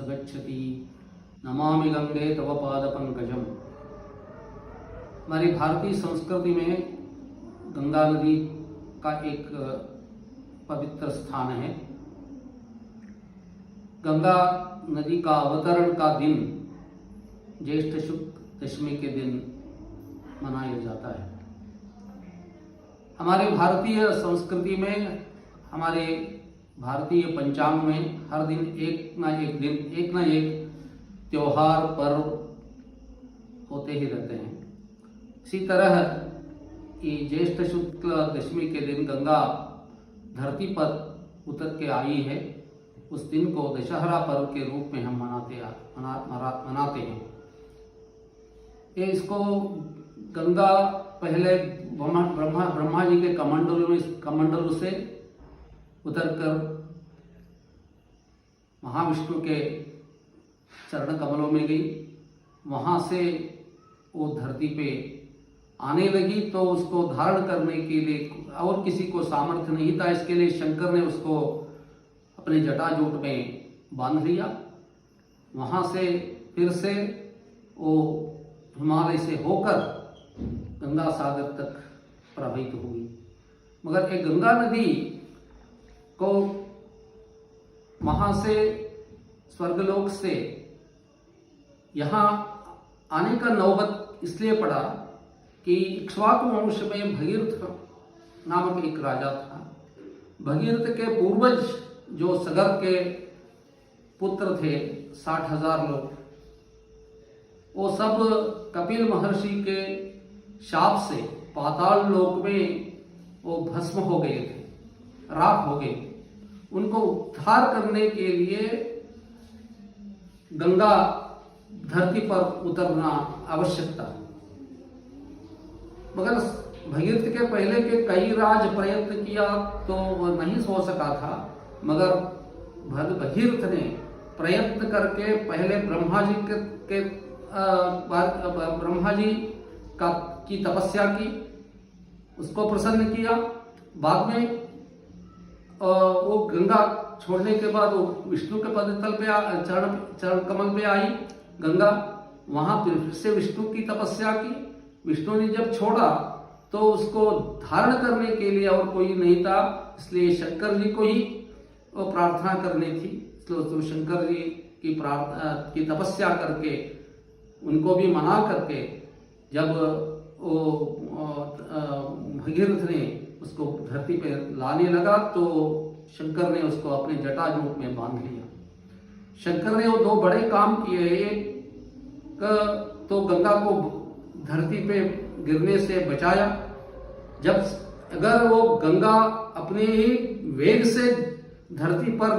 सगच्छति नमामि गंगे तव पाद पंकजम। हमारी भारतीय संस्कृति में गंगा नदी का एक पवित्र स्थान है। गंगा नदी का अवतरण का दिन ज्येष्ठ शुक्ल दशमी के दिन मनाया जाता है। हमारे भारतीय संस्कृति में, हमारे भारतीय पंचांग में हर दिन एक ना एक त्योहार पर्व होते ही रहते हैं। इसी तरह ये ज्येष्ठ शुक्ल दशमी के दिन गंगा धरती पर उतर के आई है। उस दिन को दशहरा पर्व के रूप में हम मनाते हैं। ये इसको गंगा पहले ब्रह्मा जी के कमंडलों से उतरकर महाविष्णु के चरण कमलों में गई। वहां से वो धरती पे आने लगी, तो उसको धारण करने के लिए और किसी को सामर्थ्य नहीं था। इसके लिए शंकर ने उसको अपने जटाजूट में बांध लिया। वहां से फिर से वो हिमालय से होकर गंगा सागर तक प्रवाहित हुई। मगर एक गंगा नदी को वहां से स्वर्गलोक से यहाँ आने का नौबत इसलिए पड़ा कि इक्ष्वाकु वंश में भगीरथ नामक एक राजा था। भगीरथ के पूर्वज जो सगर के पुत्र थे 60,000 लोग, वो सब कपिल महर्षि के शाप से पाताल लोक में वो भस्म हो गए थे, राख हो गए। उनको उद्धार करने के लिए गंगा धरती पर उतरना आवश्यक था। मगर भगीरथ के पहले के कई राज प्रयत्न किया तो वह नहीं हो सका था। मगर भगीरथ ने प्रयत्न करके पहले ब्रह्मा जी की तपस्या की, उसको प्रसन्न किया। बाद में वो गंगा छोड़ने के बाद वो विष्णु के पदतल पे चरण कमल पे आई गंगा। वहां फिर से विष्णु की तपस्या की। विष्णु ने जब छोड़ा तो उसको धारण करने के लिए और कोई नहीं था, इसलिए शंकर जी को ही वो प्रार्थना करनी थी। तो शंकर जी की तपस्या करके उनको भी मना करके जब वो भगीरथ ने उसको धरती पे लाने लगा तो शंकर ने उसको अपने जटाजूट में बांध लिया। शंकर ने वो दो बड़े काम किए। एक तो गंगा को धरती पे गिरने से बचाया। जब अगर वो गंगा अपने ही वेग से धरती पर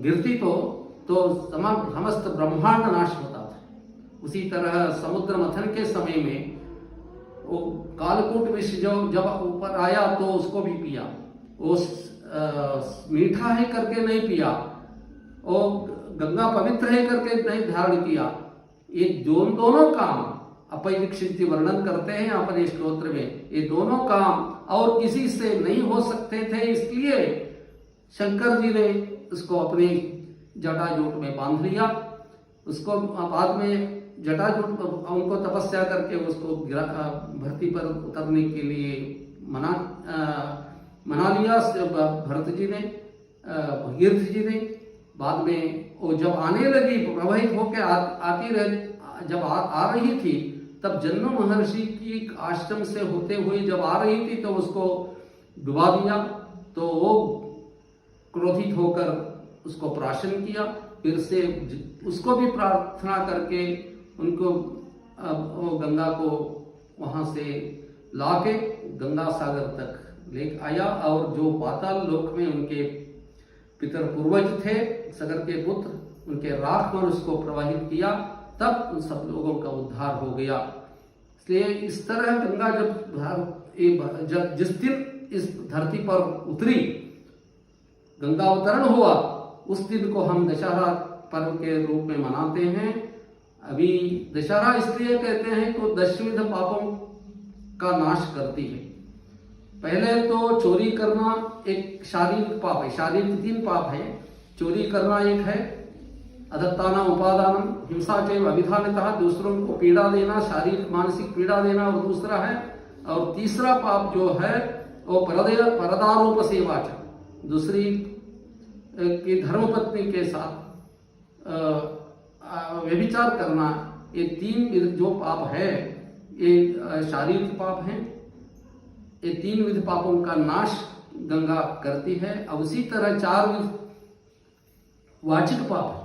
गिरती तो समस्त ब्रह्मांड नाश होता था। उसी तरह समुद्र मंथन के समय में वो कालकूट विष जो जब ऊपर आया तो उसको भी पिया। वो मीठा है करके नहीं पिया, वो गंगा पवित्र है करके नहीं धारण किया। ये दोनों काम अभय दीक्षित जी वर्णन करते हैं अपने स्तोत्र में। ये दोनों काम और किसी से नहीं हो सकते थे, इसलिए शंकर जी ने उसको अपने जटाजूट में बांध लिया। उसको बाद में जटाजूट उनको तपस्या करके उसको धरती पर उतरने के लिए मना लिया भरत जी ने, भगीरथ जी ने। बाद में वो जब आने लगी, प्रवाहित होकर आती रही, जब आ रही थी, तब जन्म महर्षि की आश्रम से होते हुए जब आ रही थी तो उसको डुबा दिया। तो वो क्रोधित होकर उसको प्राशन किया। फिर से उसको भी प्रार्थना करके उनको वो गंगा को वहां से लाके गंगा सागर तक ले आया। और जो पाताल लोक में उनके पितर पूर्वज थे, सगर के पुत्र, उनके राख पर उसको प्रवाहित किया। तब उन सब लोगों का उद्धार हो गया। इसलिए इस तरह गंगा जब जिस दिन इस धरती पर उतरी, गंगा अवतरण हुआ, उस दिन को हम दशहरा पर्व के रूप में मनाते हैं। अभी दशहरा इसलिए कहते हैं कि 10 विध पापों का नाश करती है। पहले तो चोरी करना एक शारीरिक पाप है। शारीरिक 3 पाप है। चोरी करना एक है, अदत्तानां उपादानम, हिंसा चैव अविधानितः, दूसरों को पीड़ा देना, शारीरिक मानसिक पीड़ा देना, और दूसरा है, और तीसरा पाप जो है वो परदारोप सेवा, दूसरी की धर्मपत्नी के साथ व्यभिचार करना। ये 3 विध जो पाप है ये शारीरिक पाप हैं। ये 3 विध पापों का नाश गंगा करती है। और उसी तरह 4 विध वाचिक पाप है,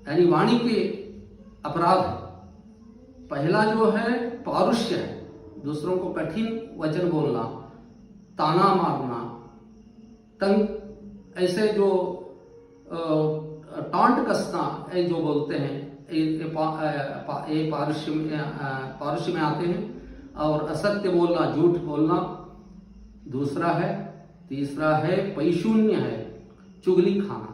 यानी वाणी के अपराध है। पहला जो है पारुष्य है, दूसरों को कठिन वचन बोलना, ताना मारना, तंग, ऐसे जो टॉन्ट कसना जो बोलते हैं, ये पारुष्य में आते हैं। और असत्य बोलना, झूठ बोलना दूसरा है। तीसरा है पैशून्य है, चुगली खाना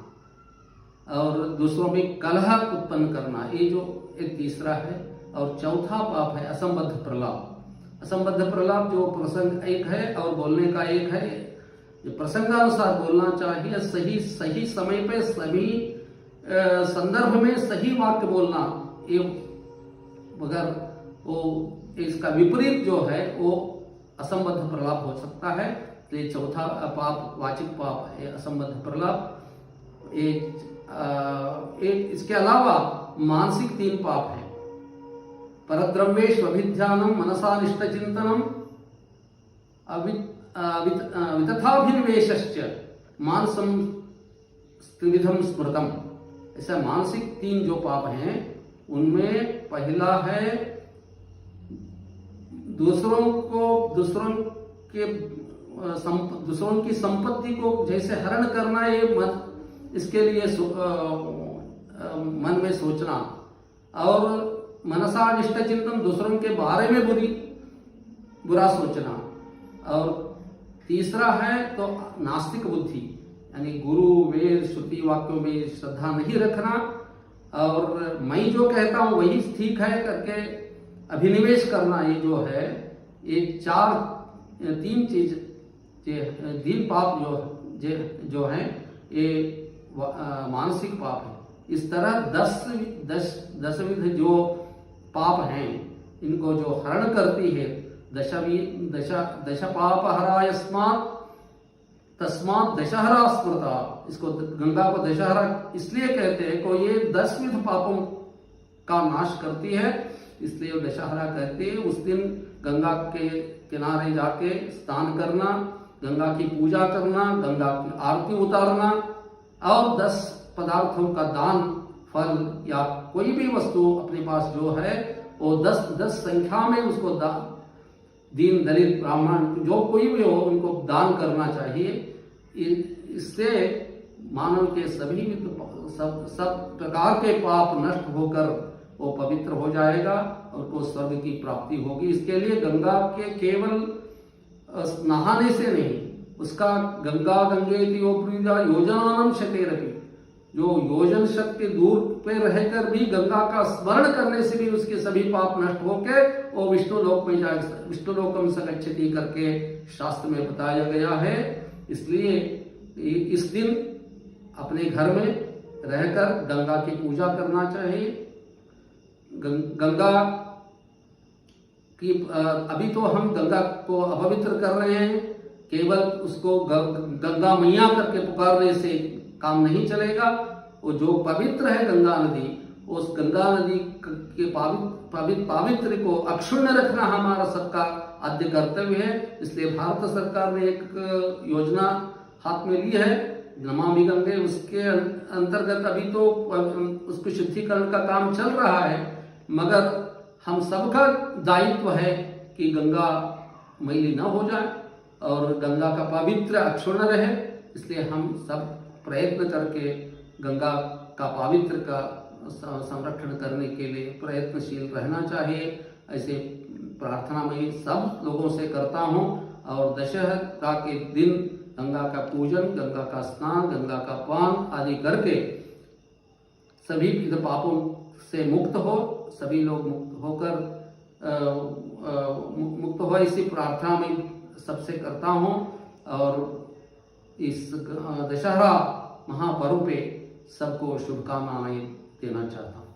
और दूसरों में कलह उत्पन्न करना, ये तीसरा है। और चौथा पाप है असंबद्ध प्रलाप। असंबद्ध प्रलाप जो प्रसंग एक है और बोलने का एक है, जो प्रसंगानुसार बोलना चाहिए, सही समय पे सभी संदर्भ में सही वाक्य बोलना, ये मगर वो इसका विपरीत जो है वो असंबद्ध प्रलाप हो सकता है। तो ये चौथा पाप वाचिक पाप है, असंबद्ध प्रलाप। एक इसके अलावा मानसिक 3 पाप है, परद्रव्येषु अभिध्यानम, मनसा निष्ठ चिंतनम, वितथाभिनिवेशश्च, मानसम त्रिविधम स्मृतम। ऐसा मानसिक 3 जो पाप हैं उनमें पहला है दूसरों की संपत्ति को जैसे हरण करना, ये इसके लिए मन में सोचना। और मनसा निष्ठ चिंतन, दूसरों के बारे में बुरा सोचना। और तीसरा है तो नास्तिक बुद्धि, यानी गुरु वेद श्रुति वाक्यों में श्रद्धा नहीं रखना, और मैं जो कहता हूं वही ठीक है करके अभिनिवेश करना। ये जो है ये 3 चीज 3 पाप जो है ये मानसिक पाप है। इस तरह 10 विध जो पाप हैं इनको जो हरण करती है, दश पाप हरायस्मात् तस्मात् दशहरा स्मृता। इसको गंगा को दशहरा इसलिए कहते हैं को ये 10 विध पापों का नाश करती है, इसलिए वो दशहरा कहते हैं। उस दिन गंगा के किनारे जाके स्नान करना, गंगा की पूजा करना, गंगा की आरती उतारना और 10 पदार्थों का दान, फल या कोई भी वस्तु अपने पास जो है वो 10 संख्या में उसको दीन दलित ब्राह्मण जो कोई भी हो उनको दान करना चाहिए। इससे मानव के सभी सब प्रकार के पाप नष्ट होकर वो पवित्र हो जाएगा और को स्वर्ग की प्राप्ति होगी। इसके लिए गंगा के केवल नहाने से नहीं, उसका गंगा गंगेति योजनानां शतेरपि, जो योजन शक्ति दूर पे रहकर भी गंगा का स्मरण करने से भी उसके सभी पाप नष्ट होके वो विष्णु लोक में जाए, विष्णु लोकम स गच्छति करके शास्त्र में बताया गया है। इसलिए इस दिन अपने घर में रहकर गंगा की पूजा करना चाहिए। गंगा की अभी तो हम गंगा को अपवित्र कर रहे हैं, केवल उसको गंगा मैया करके पुकारने से काम नहीं चलेगा। वो जो पवित्र है गंगा नदी, उस गंगा नदी के पवित्र को अक्षुण्ण रखना हमारा सबका आद्य कर्तव्य है। इसलिए भारत सरकार ने एक योजना हाथ में ली है, नमामि गंगे। उसके अंतर्गत अभी तो उसको शुद्धिकरण का काम चल रहा है, मगर हम सबका दायित्व है कि गंगा मैली न हो जाए और गंगा का पवित्र अक्षुण्ण रहे। इसलिए हम सब प्रयत्न करके गंगा का पवित्र का संरक्षण करने के लिए प्रयत्नशील रहना चाहिए। ऐसे प्रार्थना मैं सब लोगों से करता हूँ। और दशहरा के दिन गंगा का पूजन, गंगा का स्नान, गंगा का पान आदि करके सभी पापों से मुक्त हो, सभी लोग मुक्त होकर मुक्त हो, इसी प्रार्थना में सबसे करता हूँ। और इस दशहरा महापर्व पे सबको शुभकामनाएं देना चाहता हूँ।